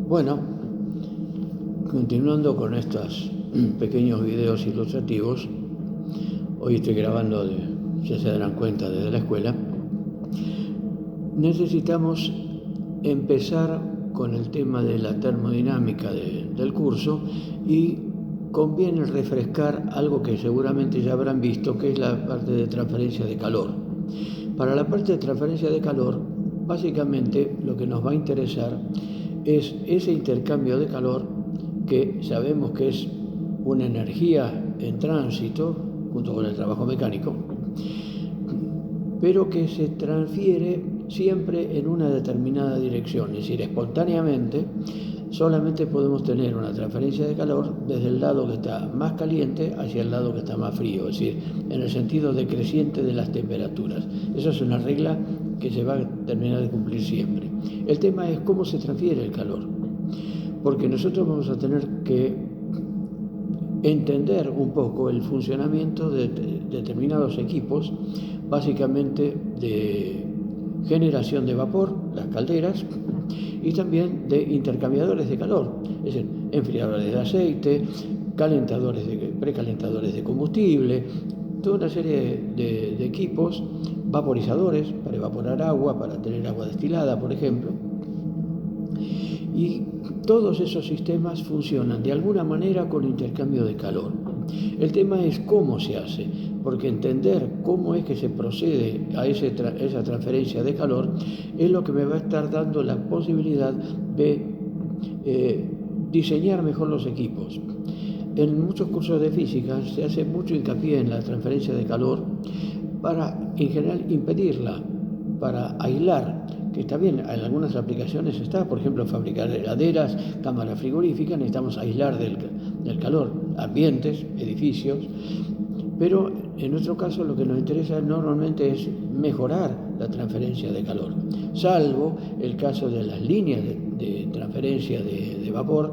Bueno, continuando con estos pequeños videos ilustrativos, hoy estoy grabando, ya se darán cuenta, desde la escuela. Necesitamos empezar con el tema de la termodinámica del curso y conviene refrescar algo que seguramente ya habrán visto, que es la parte de transferencia de calor. Para la parte de transferencia de calor, básicamente lo que nos va a interesar es ese intercambio de calor que sabemos que es una energía en tránsito junto con el trabajo mecánico, pero que se transfiere siempre en una determinada dirección, es decir, espontáneamente solamente podemos tener una transferencia de calor desde el lado que está más caliente hacia el lado que está más frío, es decir, en el sentido decreciente de las temperaturas. Esa es una regla que se va a terminar de cumplir siempre. El tema es cómo se transfiere el calor, porque nosotros vamos a tener que entender un poco el funcionamiento de determinados equipos, básicamente de generación de vapor, las calderas, y también de intercambiadores de calor, es decir, enfriadores de aceite, precalentadores de combustible, toda una serie de equipos, vaporizadores para evaporar agua, para tener agua destilada, por ejemplo. Y todos esos sistemas funcionan de alguna manera con intercambio de calor. El tema es cómo se hace, porque entender cómo es que se procede a esa transferencia de calor es lo que me va a estar dando la posibilidad de diseñar mejor los equipos. En muchos cursos de física se hace mucho hincapié en la transferencia de calor para, en general, impedirla, para aislar, que está bien, en algunas aplicaciones está, por ejemplo, fabricar heladeras, cámaras frigoríficas, necesitamos aislar del calor ambientes, edificios, pero en nuestro caso lo que nos interesa normalmente es mejorar la transferencia de calor, salvo el caso de las líneas de transferencia de vapor,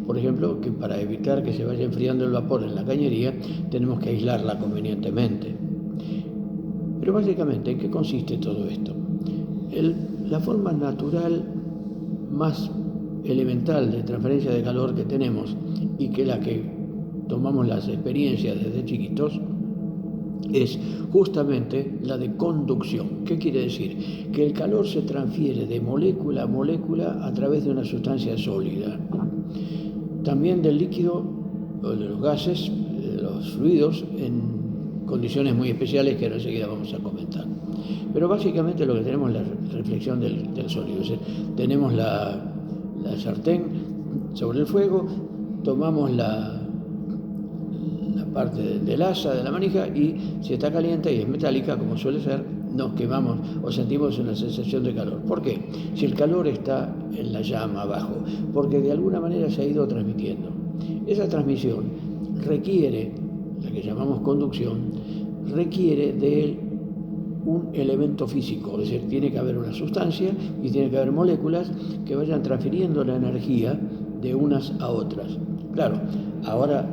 por ejemplo, que para evitar que se vaya enfriando el vapor en la cañería tenemos que aislarla convenientemente. Pero básicamente, ¿en qué consiste todo esto? La forma natural más elemental de transferencia de calor que tenemos y que la que tomamos las experiencias desde chiquitos es justamente la de conducción. ¿Qué quiere decir? Que el calor se transfiere de molécula a molécula a través de una sustancia sólida. También del líquido, o de los gases, de los fluidos, en condiciones muy especiales que ahora enseguida vamos a comentar. Pero básicamente lo que tenemos es la reflexión del sólido. Es decir, tenemos la sartén sobre el fuego, tomamos la parte del asa, de la manija, y si está caliente y es metálica, como suele ser, nos quemamos o sentimos una sensación de calor. ¿Por qué? Si el calor está en la llama abajo, porque de alguna manera se ha ido transmitiendo. Esa transmisión requiere, la que llamamos conducción, requiere de un elemento físico, es decir, tiene que haber una sustancia y tiene que haber moléculas que vayan transfiriendo la energía de unas a otras. Claro, ahora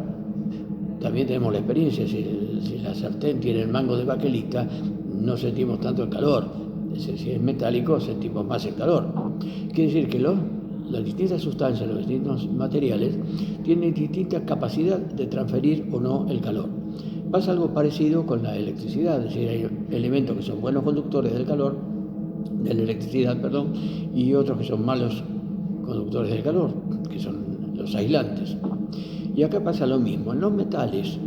también tenemos la experiencia, si la sartén tiene el mango de baquelita, no sentimos tanto el calor, si es metálico sentimos más el calor. Quiere decir que las distintas sustancias, los distintos materiales, tienen distinta capacidad de transferir o no el calor. Pasa algo parecido con la electricidad, es decir, hay elementos que son buenos conductores del calor, de la electricidad, y otros que son malos conductores del calor, que son los aislantes. Y acá pasa lo mismo. En los metales,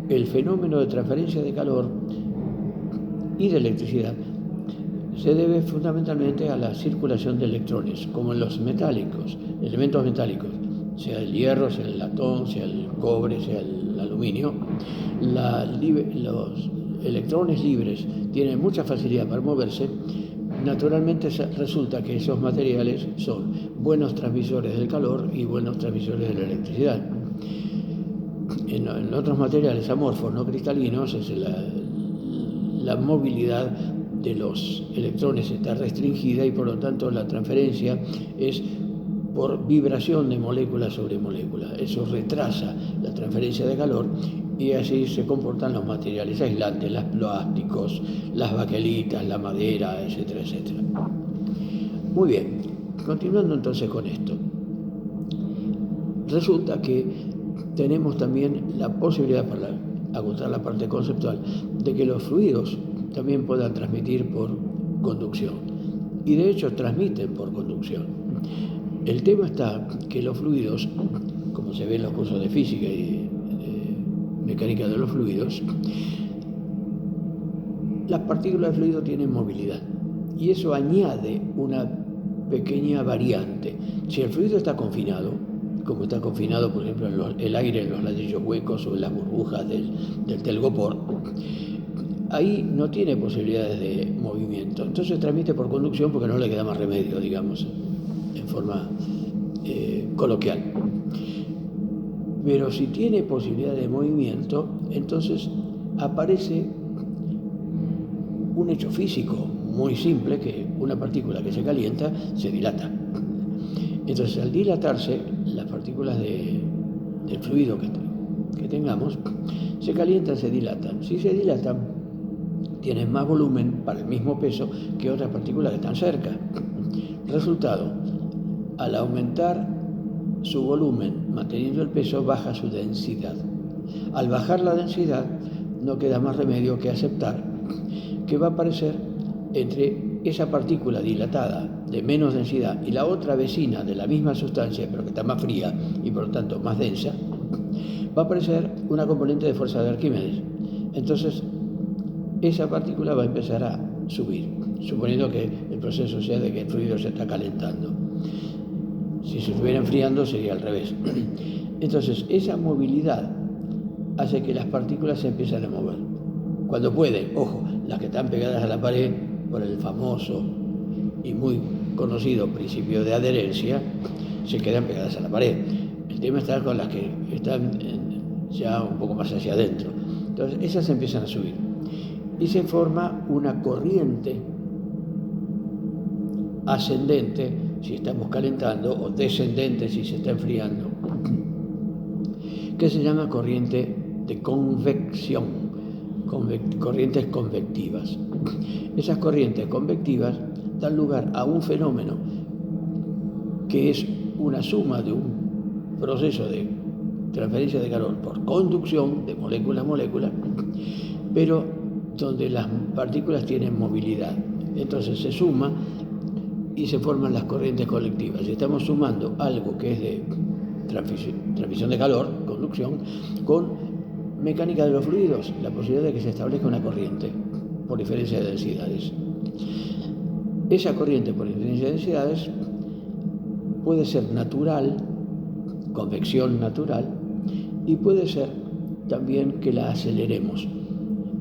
el fenómeno de transferencia de calor y de electricidad se debe fundamentalmente a la circulación de electrones, como en los metálicos, elementos metálicos, sea el hierro, sea el latón, sea el cobre, sea el aluminio. Los electrones libres tienen mucha facilidad para moverse. Naturalmente resulta que esos materiales son buenos transmisores del calor y buenos transmisores de la electricidad. En otros materiales amorfos no cristalinos, la movilidad de los electrones está restringida y por lo tanto la transferencia es por vibración de molécula sobre molécula. Eso retrasa la transferencia de calor y así se comportan los materiales aislantes, los plásticos, las baquelitas, la madera, etcétera, etcétera. Muy bien, continuando entonces con esto. resulta que tenemos también la posibilidad, para agotar la parte conceptual, de que los fluidos también puedan transmitir por conducción. Y de hecho transmiten por conducción. El tema está que los fluidos, como se ve en los cursos de física y mecánica de los fluidos, las partículas de fluido tienen movilidad. Y eso añade una pequeña variante. Si el fluido está confinado, como está confinado, por ejemplo, el aire en los ladrillos huecos o en las burbujas del telgopor, ahí no tiene posibilidades de movimiento. Entonces transmite por conducción porque no le queda más remedio, digamos, en forma coloquial. Pero si tiene posibilidad de movimiento, entonces aparece un hecho físico muy simple, que una partícula que se calienta se dilata. Entonces, al dilatarse, las partículas del fluido que tengamos se calientan, se dilatan. Si se dilatan, tienen más volumen para el mismo peso que otras partículas que están cerca. Resultado, al aumentar su volumen manteniendo el peso, baja su densidad. Al bajar la densidad, no queda más remedio que aceptar que va a aparecer entre esa partícula dilatada de menos densidad y la otra vecina de la misma sustancia, pero que está más fría y por lo tanto más densa, va a aparecer una componente de fuerza de Arquímedes. Entonces, esa partícula va a empezar a subir, suponiendo que el proceso sea de que el fluido se está calentando. Si se estuviera enfriando sería al revés. Entonces, esa movilidad hace que las partículas se empiecen a mover. Cuando pueden, ojo, las que están pegadas a la pared por el famoso y muy conocido principio de adherencia, se quedan pegadas a la pared. El tema está con las que están ya un poco más hacia adentro. Entonces, esas empiezan a subir y se forma una corriente ascendente si estamos calentando o descendente si se está enfriando, que se llama corriente de convección, corrientes convectivas. Esas corrientes convectivas dan lugar a un fenómeno que es una suma de un proceso de transferencia de calor por conducción de molécula a molécula, pero donde las partículas tienen movilidad. Entonces se suma y se forman las corrientes colectivas. Y estamos sumando algo que es de transmisión de calor, conducción, con mecánica de los fluidos, la posibilidad de que se establezca una corriente por diferencia de densidades. Esa corriente por diferencia de densidades puede ser natural, convección natural, y puede ser también que la aceleremos.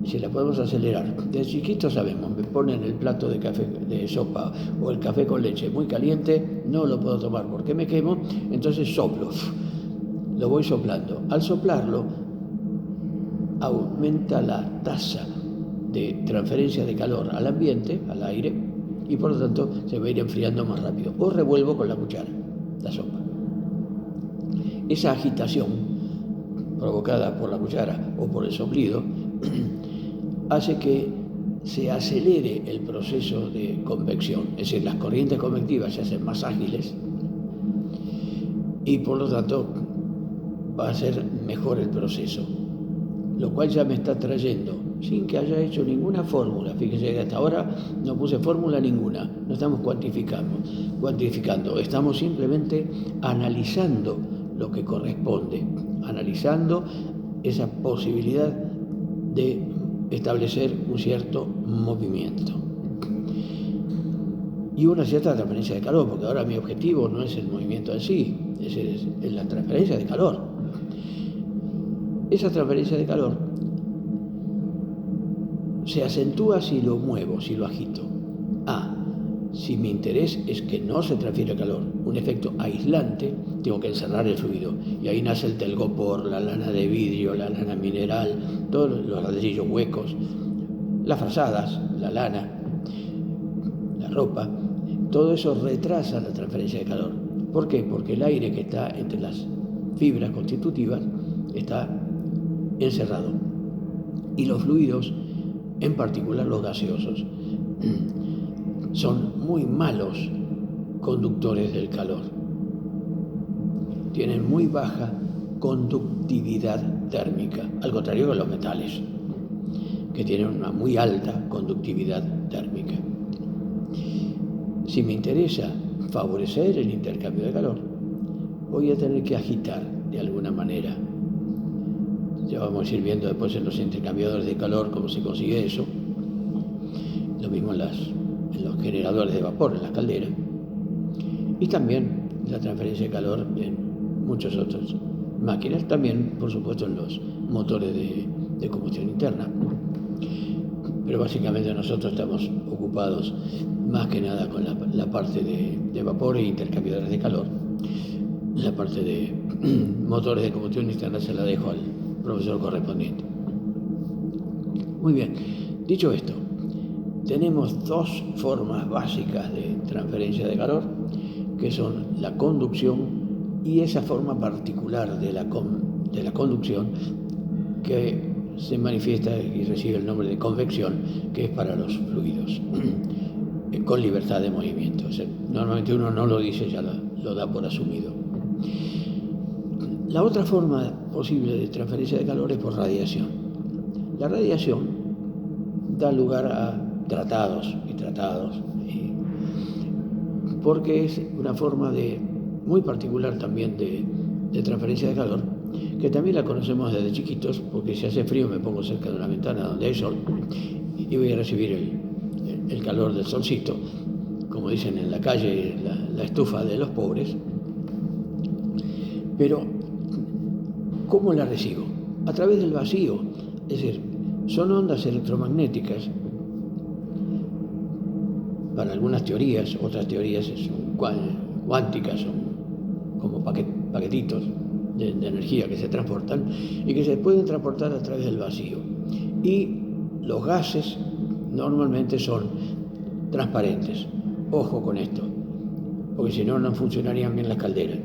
Si la podemos acelerar, desde chiquitos sabemos, me ponen el plato de café, de sopa o el café con leche muy caliente, no lo puedo tomar porque me quemo, entonces soplo, lo voy soplando. Al soplarlo, aumenta la tasa de transferencia de calor al ambiente, al aire, y por lo tanto se va a ir enfriando más rápido. O revuelvo con la cuchara la sopa. Esa agitación provocada por la cuchara o por el soplido hace que se acelere el proceso de convección, es decir, las corrientes convectivas se hacen más ágiles y por lo tanto va a ser mejor el proceso, lo cual ya me está trayendo, sin que haya hecho ninguna fórmula, fíjese que hasta ahora no puse fórmula ninguna, no estamos cuantificando, estamos simplemente analizando lo que corresponde, analizando esa posibilidad de establecer un cierto movimiento y una cierta transferencia de calor, porque ahora mi objetivo no es el movimiento en sí, es la transferencia de calor. Esa transferencia de calor se acentúa si lo muevo, si lo agito. Si mi interés es que no se transfiere calor, un efecto aislante, tengo que encerrar el fluido. Y ahí nace el telgopor, la lana de vidrio, la lana mineral, todos los ladrillos huecos, las frazadas, la lana, la ropa. Todo eso retrasa la transferencia de calor. ¿Por qué? Porque el aire que está entre las fibras constitutivas está encerrado. Y los fluidos, en particular los gaseosos, son muy malos conductores del calor. tienen muy baja conductividad térmica, al contrario que los metales, que tienen una muy alta conductividad térmica. Si me interesa favorecer el intercambio de calor, voy a tener que agitar de alguna manera. Ya vamos a ir viendo después en los intercambiadores de calor cómo se consigue eso. Lo mismo en los generadores de vapor, en las calderas. Y también la transferencia de calor en muchas otras máquinas. También, por supuesto, en los motores de combustión interna. Pero básicamente nosotros estamos ocupados más que nada con la parte de vapor e intercambiadores de calor. La parte de motores de combustión interna se la dejo al profesor correspondiente. Muy bien, dicho esto, tenemos dos formas básicas de transferencia de calor, que son la conducción y esa forma particular de la conducción que se manifiesta y recibe el nombre de convección, que es para los fluidos con libertad de movimiento. O sea, normalmente uno no lo dice, ya lo da por asumido. La otra forma posible de transferencia de calor es por radiación. La radiación da lugar a tratados, porque es una forma muy particular también de transferencia de calor, que también la conocemos desde chiquitos, porque si hace frío me pongo cerca de una ventana donde hay sol y voy a recibir el calor del solcito, como dicen en la calle, la estufa de los pobres. Pero ¿cómo la recibo? A través del vacío, es decir, son ondas electromagnéticas. Para algunas teorías, otras teorías son cuánticas, son como paquetitos de energía que se transportan y que se pueden transportar a través del vacío. Y los gases normalmente son transparentes. Ojo con esto, porque si no, no funcionarían bien las calderas.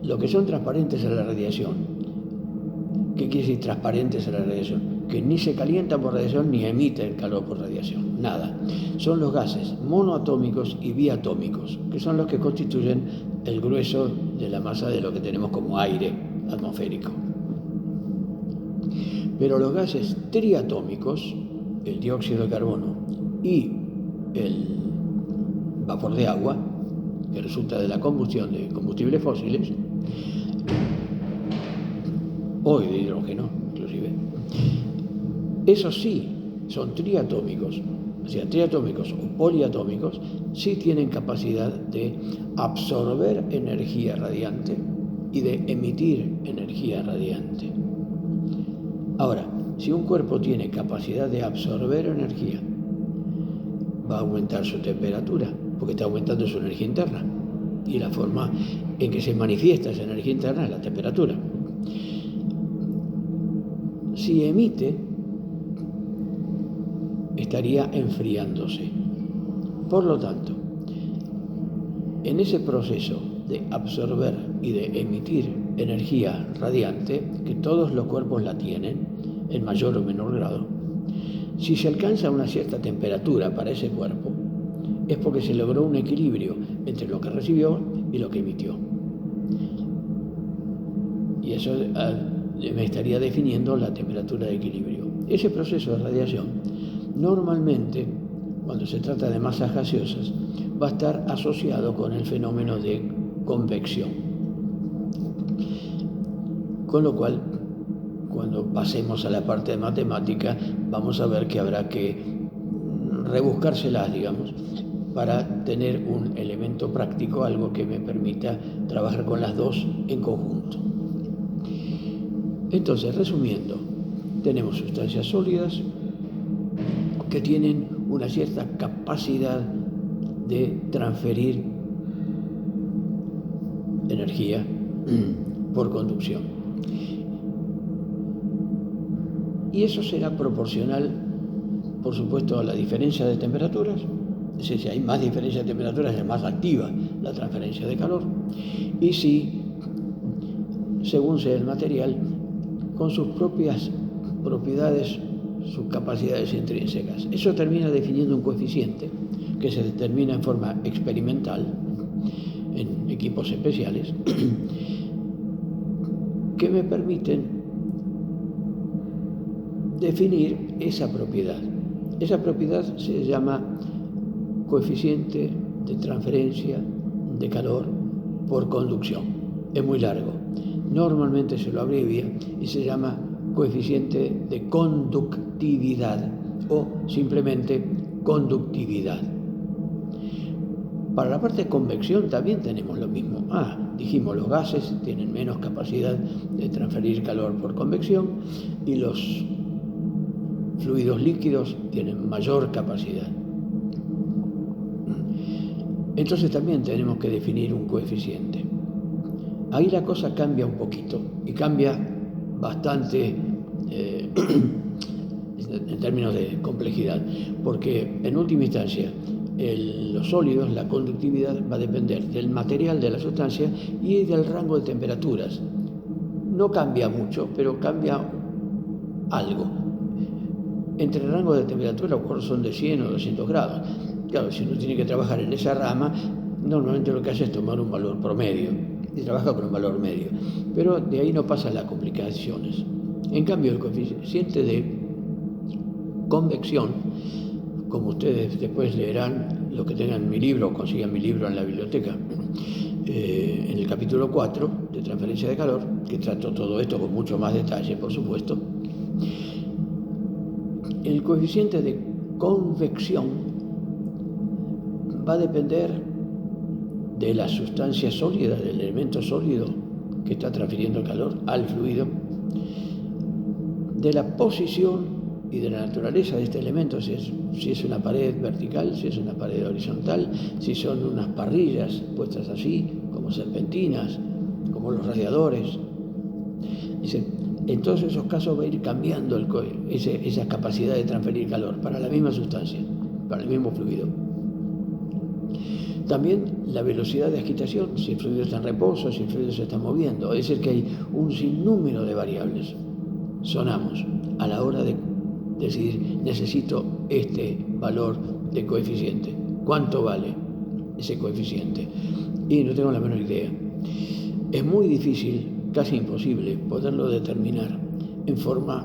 Lo que son transparentes es la radiación. ¿Qué quiere decir transparentes a la radiación? Que ni se calientan por radiación ni emiten calor por radiación, nada. Son los gases monoatómicos y biatómicos, que son los que constituyen el grueso de la masa de lo que tenemos como aire atmosférico. Pero los gases triatómicos, el dióxido de carbono y el vapor de agua, que resulta de la combustión de combustibles fósiles, o de hidrógeno, inclusive, esos sí son triatómicos, o sea, triatómicos o poliatómicos, sí tienen capacidad de absorber energía radiante y de emitir energía radiante. Ahora, si un cuerpo tiene capacidad de absorber energía, va a aumentar su temperatura, porque está aumentando su energía interna. Y la forma en que se manifiesta esa energía interna es la temperatura. Si emite, estaría enfriándose. Por lo tanto, en ese proceso de absorber y de emitir energía radiante, que todos los cuerpos la tienen, en mayor o menor grado, si se alcanza una cierta temperatura para ese cuerpo, es porque se logró un equilibrio entre lo que recibió y lo que emitió. Y eso me estaría definiendo la temperatura de equilibrio. Ese proceso de radiación, normalmente, cuando se trata de masas gaseosas, va a estar asociado con el fenómeno de convección. Con lo cual, cuando pasemos a la parte de matemática, vamos a ver que habrá que rebuscárselas, digamos, para tener un elemento práctico, algo que me permita trabajar con las dos en conjunto. Entonces, resumiendo, tenemos sustancias sólidas que tienen una cierta capacidad de transferir energía por conducción. Y eso será proporcional, por supuesto, a la diferencia de temperaturas. Es decir, si hay más diferencia de temperaturas, es más activa la transferencia de calor. Y si, según sea el material, con sus propias propiedades, sus capacidades intrínsecas. Eso termina definiendo un coeficiente que se determina en forma experimental en equipos especiales que me permiten definir esa propiedad. Esa propiedad se llama coeficiente de transferencia de calor por conducción. Es muy largo. Normalmente se lo abrevia y se llama coeficiente de conductividad o simplemente conductividad. Para la parte de convección también tenemos lo mismo. Dijimos, los gases tienen menos capacidad de transferir calor por convección y los fluidos líquidos tienen mayor capacidad. Entonces también tenemos que definir un coeficiente. Ahí la cosa cambia un poquito y cambia bastante en términos de complejidad, porque en última instancia los sólidos, la conductividad va a depender del material de la sustancia y del rango de temperaturas. No cambia mucho, pero cambia algo. Entre el rango de temperatura, a lo mejor son de 100 o 200 grados. Claro, si uno tiene que trabajar en esa rama, normalmente lo que hace es tomar un valor promedio y trabaja con un valor medio. Pero de ahí no pasan las complicaciones. En cambio, el coeficiente de convección, como ustedes después leerán, los que tengan mi libro o consigan mi libro en la biblioteca, en el capítulo 4 de transferencia de calor, que trato todo esto con mucho más detalle, por supuesto, el coeficiente de convección va a depender de la sustancia sólida, del elemento sólido que está transfiriendo el calor al fluido, de la posición y de la naturaleza de este elemento, si es una pared vertical, si es una pared horizontal, si son unas parrillas puestas así, como serpentinas, como los radiadores. En todos esos casos va a ir cambiando esa capacidad de transferir calor para la misma sustancia, para el mismo fluido. También la velocidad de agitación, si el fluido está en reposo, si el fluido se está moviendo. Es decir, que hay un sinnúmero de variables. Sonamos a la hora de decidir, necesito este valor de coeficiente. ¿Cuánto vale ese coeficiente? Y no tengo la menor idea. Es muy difícil, casi imposible, poderlo determinar en forma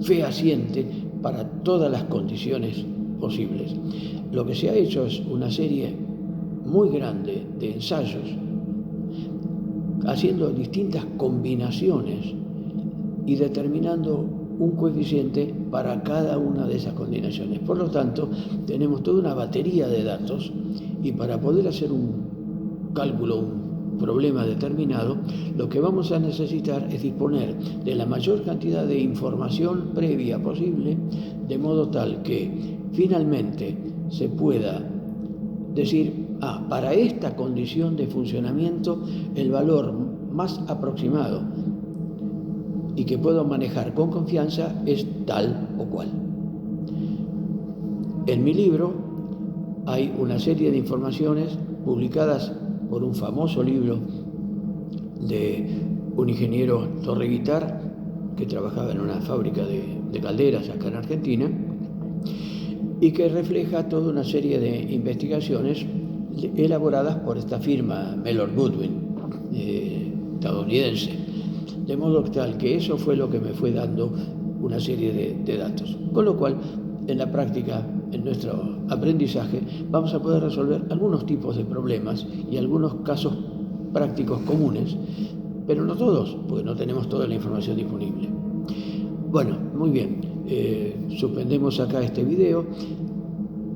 fehaciente para todas las condiciones posibles. Lo que se ha hecho es una serie muy grande de ensayos haciendo distintas combinaciones y determinando un coeficiente para cada una de esas combinaciones. Por lo tanto, tenemos toda una batería de datos y para poder hacer un cálculo, un problema determinado, lo que vamos a necesitar es disponer de la mayor cantidad de información previa posible, de modo tal que finalmente se pueda decir, para esta condición de funcionamiento el valor más aproximado y que puedo manejar con confianza es tal o cual. En mi libro hay una serie de informaciones publicadas por un famoso libro de un ingeniero torreguitar que trabajaba en una fábrica de calderas acá en Argentina y que refleja toda una serie de investigaciones elaboradas por esta firma Mellor Goodwin, estadounidense. De modo tal que eso fue lo que me fue dando una serie de datos. Con lo cual, en la práctica, en nuestro aprendizaje, vamos a poder resolver algunos tipos de problemas y algunos casos prácticos comunes, pero no todos, porque no tenemos toda la información disponible. Bueno, muy bien. Suspendemos acá este video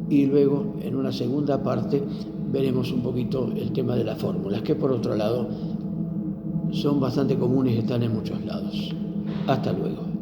y luego, en una segunda parte, veremos un poquito el tema de las fórmulas, que por otro lado son bastante comunes y están en muchos lados. Hasta luego.